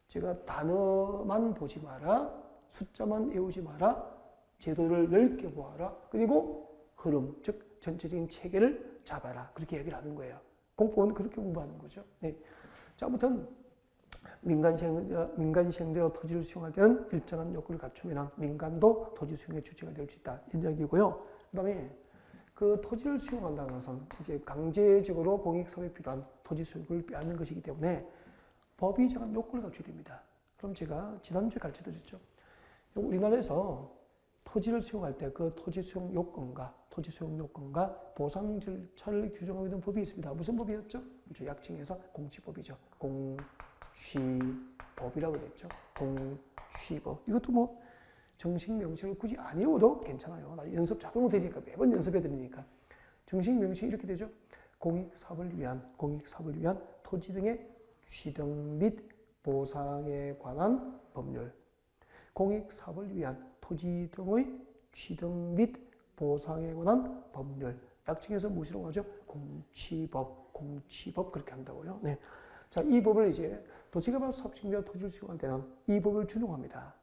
S1: 제가 단어만 보지 마라, 숫자만 외우지 마라, 제도를 넓게 보아라, 그리고 흐름, 즉 전체적인 체계를 잡아라. 그렇게 얘기를 하는 거예요. 공부는 그렇게 공부하는 거죠. 네. 자, 아무튼 민간 시행자가 토지를 수용할 때는 일정한 요건을 갖추면 민간도 토지 수용의 주체가 될 수 있다. 이 이야기고요. 그다음에 토지를 수용한다는 것은 이제 강제적으로 공익사업에 필요한 토지 수용을 빼앗는 것이기 때문에 법이 정한 요건을 갖춰야 됩니다. 그럼 제가 지난주에 가르쳐드렸죠. 우리나라에서 토지를 수용할 때 그 토지 수용 요건과 보상 절차를 규정하고 있는 법이 있습니다. 무슨 법이었죠? 그렇죠. 약칭해서 공취법이죠. 공취법이라고 그랬죠. 공취법. 이것도 정식 명칭을 굳이 안 외워도 괜찮아요. 연습 자동으로 되니까 매번 연습해 드리니까. 정식 명칭이 이렇게 되죠. 공익사업을 위한 토지 등의 취득 및 보상에 관한 법률. 공익사업을 위한 토지 등의 취득 및 보상에 관한 법률. 약칭해서 무엇이라고 하죠? 공취법 그렇게 한다고요. 네. 자, 이 법을 이제 도시개발 사업 시행자 토지를 수용할 때는 이 법을 준용합니다.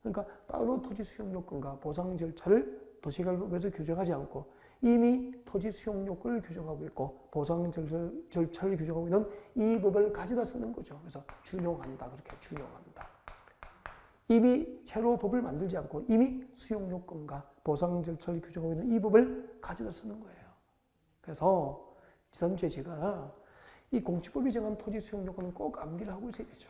S1: 그러니까 따로 토지 수용 요건과 보상 절차를 도시개발법에서 규정하지 않고 이미 토지 수용 요건을 규정하고 있고 보상 절차를 규정하고 있는 이 법을 가져다 쓰는 거죠. 그래서 준용한다. 그렇게 준용한다. 이미 새로 법을 만들지 않고 이미 수용 요건과 보상 절차를 규정하고 있는 이 법을 가져다 쓰는 거예요. 그래서 지난주에 제가 이 공취법이 정한 토지 수용 요건은 꼭 암기를 하고 있어야 되죠.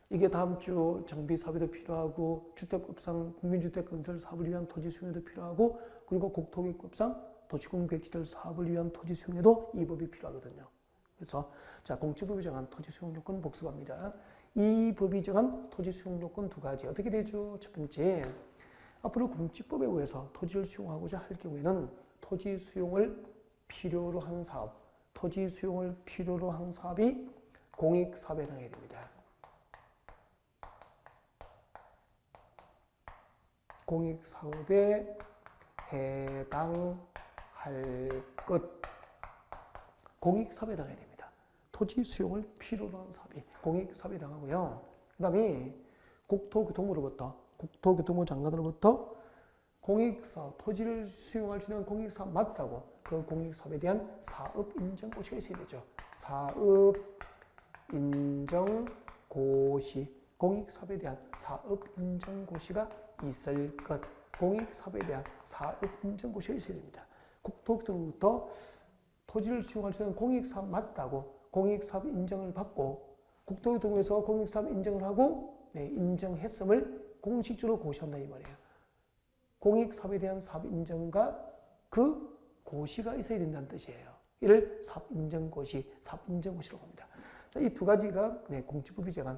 S1: 이게 다음 주 정비 사업에도 필요하고 주택법상 국민주택 건설 사업을 위한 토지 수용에도 필요하고 그리고 국토기법상 도시군 계획시설 사업을 위한 토지 수용에도 이 법이 필요하거든요. 그래서 자, 공치법이 정한 토지 수용 요건 복습합니다. 이 법이 정한 토지 수용 요건 두 가지. 어떻게 되죠? 첫 번째, 앞으로 공치법에 의해서 토지를 수용하고자 할 경우에는 토지 수용을 필요로 하는 사업, 토지 수용을 필요로 하는 사업이 공익사업에 해당해야 됩니다. 공익사업에 해당할 것, 공익사업에 해당해야 됩니다. 토지 수용을 필요로 하는 사업이 공익사업에 해당하고요. 그 다음에 국토교통부 장관으로부터 공익사업, 토지를 수용할 수 있는 공익사업 맞다고 그 공익사업에 대한 사업인정고시가 있어야 되죠. 사업인정고시, 공익사업에 대한 사업인정고시가 있을 것, 공익사업에 대한 사업인정고시가 있어야 됩니다. 국토교통부터 토지를 수용할 수 있는 공익사업 맞다고 공익사업 인정을 받고 국토교통부에서 공익사업 인정을 하고 인정했음을 공식적으로 고시한다 이 말이에요. 공익사업에 대한 사업 인정과 그 고시가 있어야 된다는 뜻이에요. 이를 사업인정고시라고 합니다. 이 두 가지가 공치법이 정한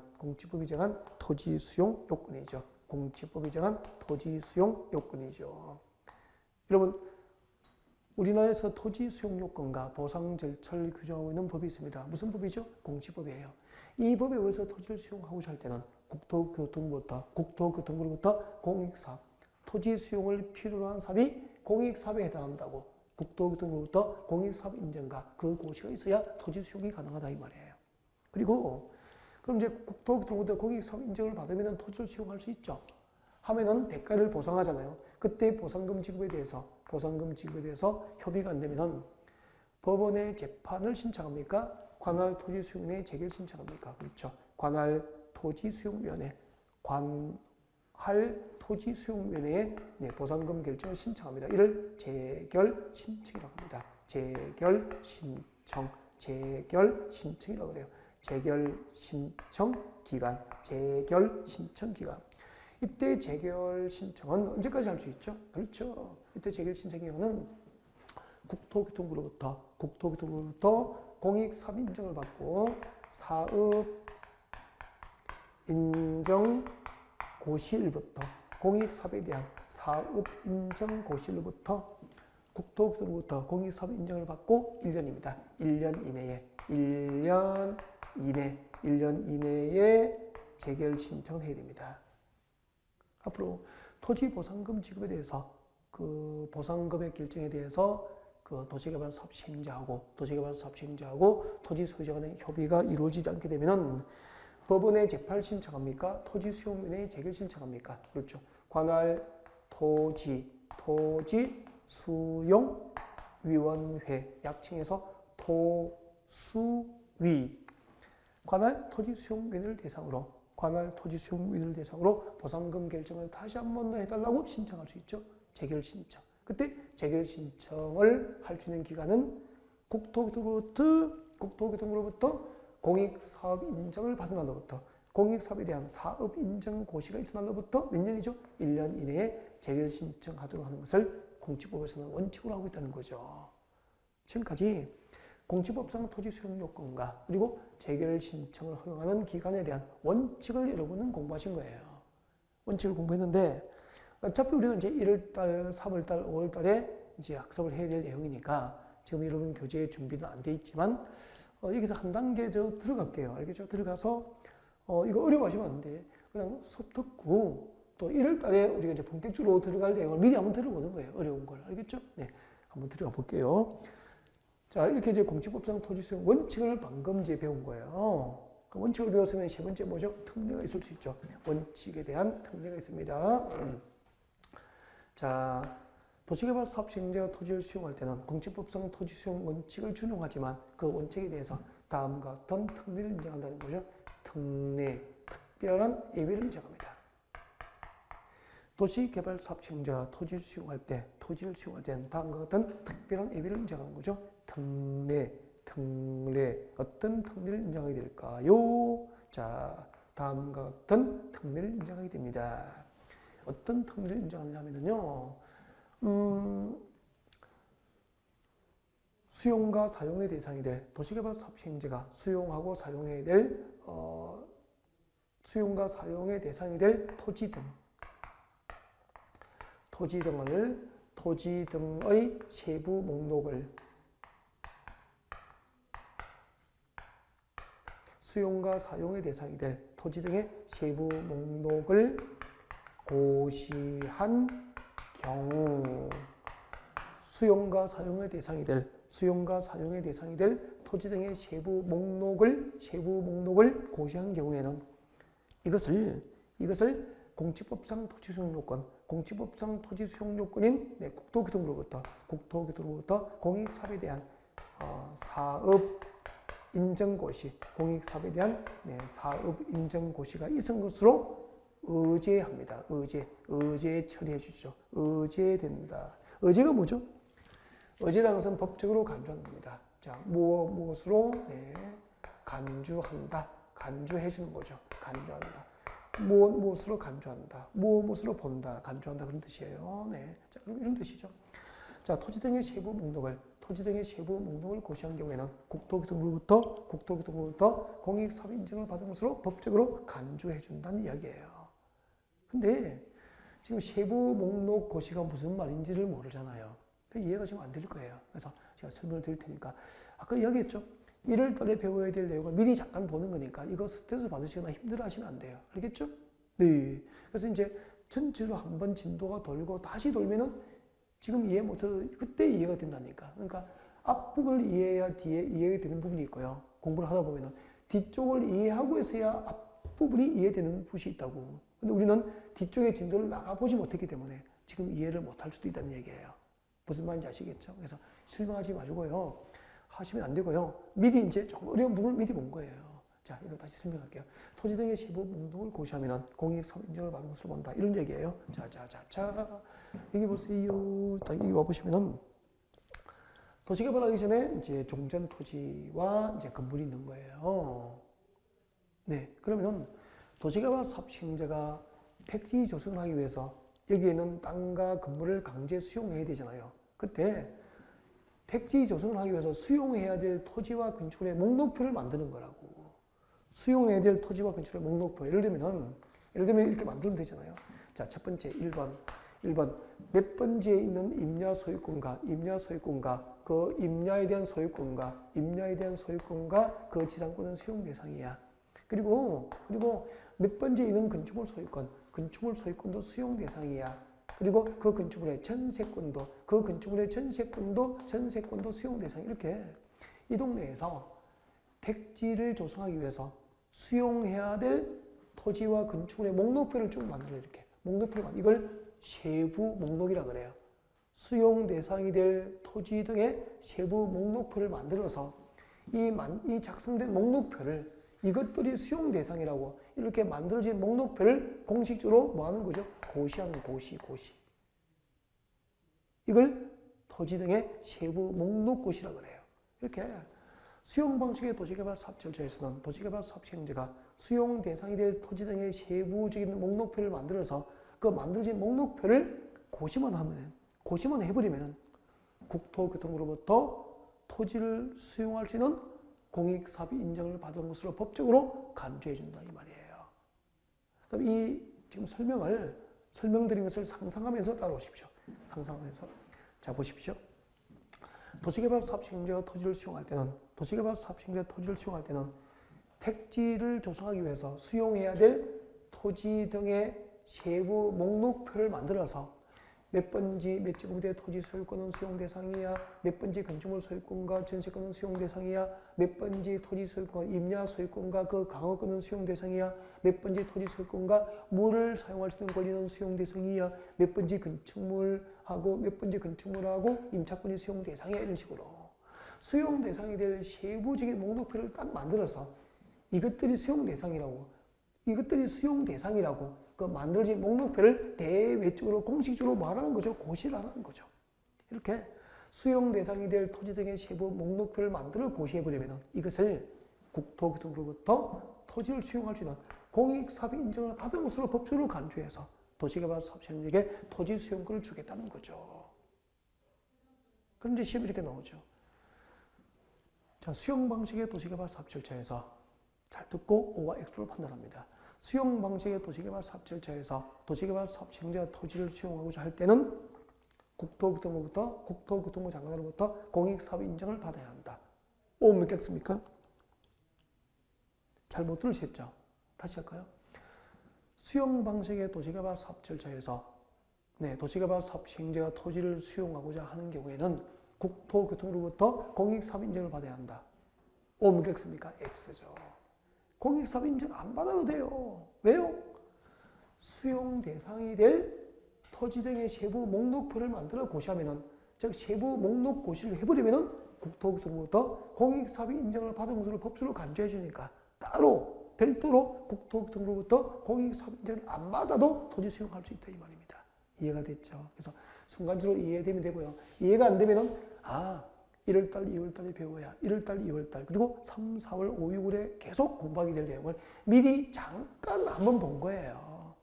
S1: 토지 수용 요건이죠. 공치법이 정한 토지 수용 요건이죠. 여러분, 우리나라에서 토지 수용 요건과 보상 절차를 규정하고 있는 법이 있습니다. 무슨 법이죠? 공치법이에요. 이 법에 의해서 토지를 수용하고자 할 때는 국토교통부로부터 공익사업, 토지 수용을 필요로 한 사업이 공익사업에 해당한다고 국토교통부로부터 공익사업 인정과 그 고시가 있어야 토지 수용이 가능하다 이 말이에요. 그리고 그럼 이제 국토교통부로부터 공익사업 인정을 받으면 토지를 수용할 수 있죠. 하면은 대가를 보상하잖아요. 그때 보상금 지급에 대해서 협의가 안 되면은 법원에 재판을 신청합니까? 관할 토지 수용위원회에 재결 신청합니까? 그렇죠. 관할 토지 수용위원회에 보상금 결정을 신청합니다. 이를 재결 신청이라고 합니다. 재결 신청이라고 그래요. 재결 신청 기간. 이때 재결 신청은 언제까지 할 수 있죠? 그렇죠. 이때 재결 신청 기간은 국토교통부로부터 공익사업 인정을 받고 사업 인정 고시일부터 공익사업에 대한 사업 인정 고시일부터 국토교통부로부터 공익사업 인정을 받고 1년입니다. 1년 이내에 재결 신청을 해야 됩니다. 앞으로 토지 보상금 지급에 대해서 그 보상금액 결정에 대해서 그 도시개발사업 시행자하고 토지 소유자 간의 협의가 이루어지지 않게 되면은 법원에 재판을 신청합니까? 토지 수용위원회에 재결 신청합니까? 그렇죠. 관할 토지 수용위원회, 약칭해서 토수위, 관할 토지 수용위원회를 대상으로 보상금 결정을 다시 한 번 더 해달라고 신청할 수 있죠. 재결 신청. 그때 재결 신청을 할 수 있는 기간은 국토교통부로부터 공익사업 인정을 받은 날로부터 공익사업에 대한 사업 인정 고시가 있은 날로부터 몇 년이죠? 1년 이내에 재결 신청하도록 하는 것을 공치법에서는 원칙으로 하고 있다는 거죠. 지금까지 공치법상 토지 수용 요건과 그리고 재결 신청을 허용하는 기간에 대한 원칙을 여러분은 공부하신 거예요. 원칙을 공부했는데 어차피 우리는 이제 1월달, 3월달, 5월달에 이제 학습을 해야 될 내용이니까 지금 여러분 교재에 준비는 안 돼 있지만 여기서 한 단계 저 들어갈게요. 알겠죠? 들어가서 이거 어려워하시면 안 돼. 그냥 수업 듣고 또 1월달에 우리가 이제 본격적으로 들어갈 내용을 미리 한번 들어보는 거예요. 어려운 걸. 알겠죠? 네, 한번 들어가 볼게요. 자, 이렇게 이제 공치법상 토지 수용 원칙을 방금 이제 배운 거예요. 그 원칙을 배웠으면 세 번째 뭐죠? 특례가 있을 수 있죠. 원칙에 대한 특례가 있습니다. 자, 도시개발 사업 시행자가 토지를 수용할 때는 공치법상 토지 수용 원칙을 준용하지만 그 원칙에 대해서 다음과 같은 특례를 인정한다는 거죠. 특례, 특별한 예외를 인정합니다. 도시개발 사업 시행자가 토지를 수용할 때는 다음과 같은 특별한 예외를 인정하는 거죠. 특례, 어떤 특례를 인정하게 될까요? 자, 다음과 같은 특례를 인정하게 됩니다. 어떤 특례를 인정하냐면요, 수용과 사용의 대상이 될 도시개발 사업 시행자가 수용하고 사용해야 될 수용과 사용의 대상이 될 토지 등의 세부 목록을 수용과 사용의 대상이 될 토지 등의 세부 목록을 고시한 경우 수용과 사용의 대상이 될 토지 등의 세부 목록을 고시한 경우에는 이것을 공지법상 토지 수용 요건인 국토교통부로부터 공익사업에 대한 사업 인정고시, 공익사업에 대한 사업 인정고시가 있은 것으로 의제합니다. 의제 처리해 주죠. 의제된다. 의제가 뭐죠? 의제라는 것은 법적으로 간주하는 겁니다. 자, 무엇으로 간주한다. 간주해 주는 거죠. 간주한다. 무엇으로 간주한다. 무엇으로 본다. 간주한다. 그런 뜻이에요. 네. 자, 그럼 이런 뜻이죠. 자, 토지 등의 세부 목록을 고시한 경우에는 국토교통부로부터 공익사업 인정을 받은 것으로 법적으로 간주해 준다는 이야기예요. 근데 지금 세부 목록 고시가 무슨 말인지를 모르잖아요. 이해가 지금 안 될 거예요. 그래서 제가 설명을 드릴 테니까 아까 이야기했죠. 1월 달에 배워야 될 내용을 미리 잠깐 보는 거니까 이거 스트레스 받으시거나 힘들어 하시면 안 돼요. 알겠죠? 네. 그래서 이제 전체로 한번 진도가 돌고 다시 돌면은 지금 이해 못해도 그때 이해가 된다니까. 그러니까 앞부분을 이해해야 뒤에 이해가 되는 부분이 있고요. 공부를 하다 보면은 뒤쪽을 이해하고 있어야 앞부분이 이해되는 부분이 있다고. 근데 우리는 뒤쪽의 진도를 나가보지 못했기 때문에 지금 이해를 못할 수도 있다는 얘기예요. 무슨 말인지 아시겠죠? 그래서 실망하지 말고요. 하시면 안 되고요. 미리 이제 조금 어려운 부분을 미리 본 거예요. 자, 이거 다시 설명할게요. 토지 등의 세부 목록을 고시하면 공익사업 인정을 받은 것으로 본다. 이런 얘기예요. 자. 여기 보세요. 딱 여기 와보시면은 도시개발하기 전에 이제 종전 토지와 이제 건물이 있는 거예요. 네. 그러면은 도시개발 사업 시행자가 택지 조성을 하기 위해서 여기에는 땅과 건물을 강제 수용해야 되잖아요. 그때 택지 조성을 하기 위해서 수용해야 될 토지와 건축물의 목록표를 만드는 거라고. 수용해야 될 토지와 건축물의 목록표. 예를 들면 이렇게 만들면 되잖아요. 자, 첫 번째 1번 몇 번지에 있는 임야 소유권과 그 임야에 대한 소유권과 그 지상권은 수용 대상이야. 그리고 몇 번지에 있는 건축물 소유권도 수용 대상이야. 그리고 그 건축물의 전세권도 수용 대상. 이렇게 이 동네에서 택지를 조성하기 위해서 수용해야 될 토지와 건축물의 목록표를 쭉 만들어. 이렇게 목록표를 이걸 세부 목록이라 그래요. 수용 대상이 될 토지 등의 세부 목록표를 만들어서 이 작성된 목록표를 이것들이 수용 대상이라고 이렇게 만들어진 목록표를 공식적으로 뭐 하는 거죠? 고시하는 고시. 이걸 토지 등의 세부 목록고시라 그래요. 이렇게 수용 방식의 도시개발 사업 절차에서는 도시개발 사업 시행자가 수용 대상이 될 토지 등의 세부적인 목록표를 만들어서 그 만들어진 목록표를 고시만 해버리면 국토교통부로부터 토지를 수용할 수 있는 공익사업이 인정을 받은 것으로 법적으로 간주해 준다 이 말이에요. 그럼 이 지금 설명드린 것을 상상하면서 따라오십시오. 상상하면서. 자, 보십시오. 도시개발 사업 시행자가 토지를 수용할 때는 택지를 조성하기 위해서 수용해야 될 토지 등의 세부 목록표를 만들어서 몇 번지 몇 제곱미터의 토지 소유권은 수용 대상이야. 몇 번지 건축물 소유권과 전세권은 수용 대상이야. 몇 번지 토지 소유권, 임야 소유권과 그 강허권은 수용 대상이야. 몇 번지 토지 소유권과 물을 사용할 수 있는 권리는 수용 대상이야. 몇 번지 건축물하고 임차권이 수용 대상이야. 이런 식으로 수용 대상이 될 세부적인 목록표를 딱 만들어서 이것들이 수용 대상이라고 그 만들어진 목록표를 대외적으로 공식적으로 말하는 거죠. 고시를 하는 거죠. 이렇게 수용 대상이 될 토지 등의 세부 목록표를 만들어 고시해버리면 이것을 국토교통부로부터 토지를 수용할 수 있는 공익사업의 인정을 받은 것으로 법적으로 간주해서 도시개발 사업시행자에게 토지 수용권을 주겠다는 거죠. 그런데 시험이 이렇게 나오죠. 자, 수용 방식의 도시개발 사업 절차에서 잘 듣고 O와 X로 판단합니다. 수용 방식의 도시개발 사업 절차에서 도시개발 사업 시행자가 토지를 수용하고자 할 때는 국토교통부 장관으로부터 공익사업 인정을 받아야 한다. O 믿겠습니까? 잘못 들으셨죠? 다시 할까요? 수용 방식의 도시개발 사업 절차에서 도시개발 사업 시행자가 토지를 수용하고자 하는 경우에는 국토교통부로부터 공익사업 인정을 받아야 한다. O 믿겠습니까? X죠. 공익사업 인정 안 받아도 돼요. 왜요? 수용 대상이 될 토지 등의 세부 목록표를 만들어 고시하면은, 즉 세부 목록 고시를 해버리면은 국토교통부로부터 공익사업이 인정을 받은 것으로 법수로 간주해 주니까 따로 별도로 국토교통부로부터 공익사업 인정을 안 받아도 토지 수용할 수 있다 이 말입니다. 이해가 됐죠? 그래서 순간적으로 이해되면 되고요. 이해가 안 되면은 1월달, 2월달에 배워야 1월달, 2월달 그리고 3, 4월, 5, 6월에 계속 공부하게 될 내용을 미리 잠깐 한번 본 거예요.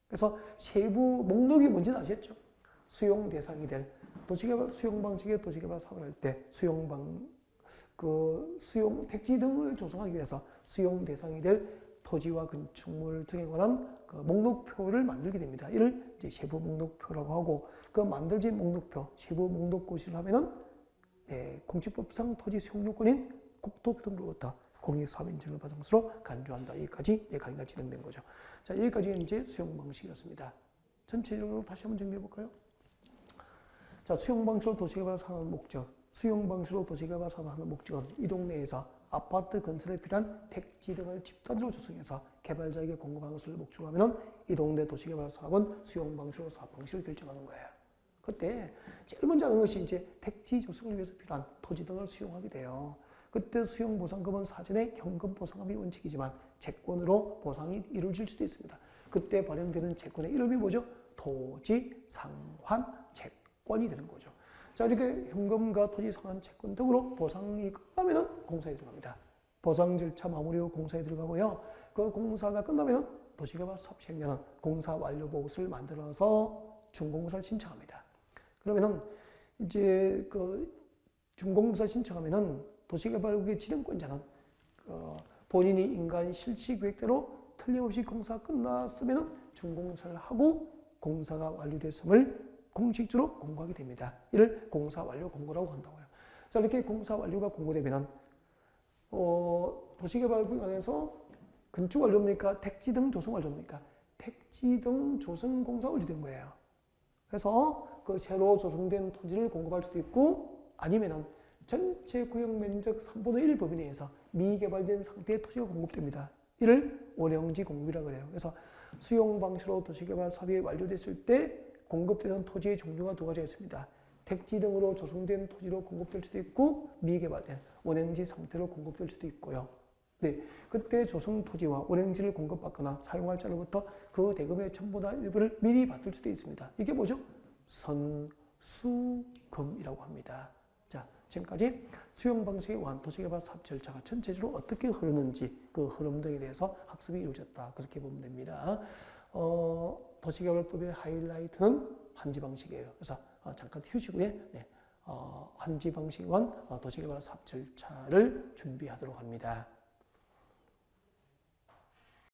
S1: 그래서 세부 목록이 뭔지는 아셨죠? 수용 대상이 될 도시개발 수용 방식의 도시개발 사업을 할 때 수용 택지 등을 조성하기 위해서 수용 대상이 될 토지와 건축물 등에 관한 그 목록표를 만들게 됩니다. 이를 이제 세부 목록표라고 하고, 그 만들어진 목록표, 세부 목록 고시를 하면은 공직법상 토지 수용 요건인 국토교통부로부터 공익사업 인정을 받은 것으로 간주한다. 여기까지 강의가 진행된 거죠. 자, 여기까지는 이제 수용 방식이었습니다. 전체적으로 다시 한번 정리해 볼까요? 자, 수용 방식으로 도시개발 사업의 목적. 수용 방식으로 도시개발 사업을 하는 목적은 이 동네에서 아파트 건설에 필요한 택지 등을 집단적으로 조성해서 개발자에게 공급하는 것을 목적으로 하면은 이 동네 도시개발 사업은 수용 방식으로 사업 방식을 결정하는 거예요. 그때 제일 먼저 하는 것이 이제 택지 조성을 위해서 필요한 토지 등을 수용하게 돼요. 그때 수용 보상금은 사전에 현금 보상금이 원칙이지만 채권으로 보상이 이루어질 수도 있습니다. 그때 발행되는 채권의 이름이 뭐죠? 토지 상환 채권이 되는 거죠. 자, 이렇게 현금과 토지 상환 채권 등으로 보상이 끝나면은 공사에 들어갑니다. 보상 절차 마무리 후 공사에 들어가고요. 그 공사가 끝나면은 도시개발 사업 시행자는 공사 완료 보고서를 만들어서 준공사를 신청합니다. 그러면은 이제 그 준공사 신청하면은 도시개발국의 지정권자는 본인이 인간 실시 계획대로 틀림없이 공사가 끝났으면 준공사를 하고 공사가 완료됐음을 공식적으로 공고하게 됩니다. 이를 공사 완료 공고라고 한다고요. 자, 이렇게 공사 완료가 공고되면 도시개발국 안에서 건축 완료입니까? 택지 등 조성 완료입니까? 택지 등 조성 공사 완료된 거예요. 그래서 그 새로 조성된 토지를 공급할 수도 있고, 아니면은 전체 구역 면적 3분의 1 범위 내에서 미개발된 상태의 토지가 공급됩니다. 이를 원형지 공급이라고 해요. 그래서 수용 방식으로 도시개발 사업이 완료됐을 때 공급되는 토지의 종류가 두 가지가 있습니다. 택지 등으로 조성된 토지로 공급될 수도 있고, 미개발된 원형지 상태로 공급될 수도 있고요. 그때 조성 토지와 원형지를 공급받거나 사용할 자로부터 그 대금의 전부나 일부를 미리 받을 수도 있습니다. 이게 뭐죠? 선수금이라고 합니다. 자, 지금까지 수용 방식의 도시개발 사업 절차가 전체적으로 어떻게 흐르는지 그 흐름 등에 대해서 학습이 이루어졌다. 그렇게 보면 됩니다. 도시개발법의 하이라이트는 한지 방식이에요. 그래서 잠깐 휴식 후에 한지 방식과 도시개발 사업 절차를 준비하도록 합니다.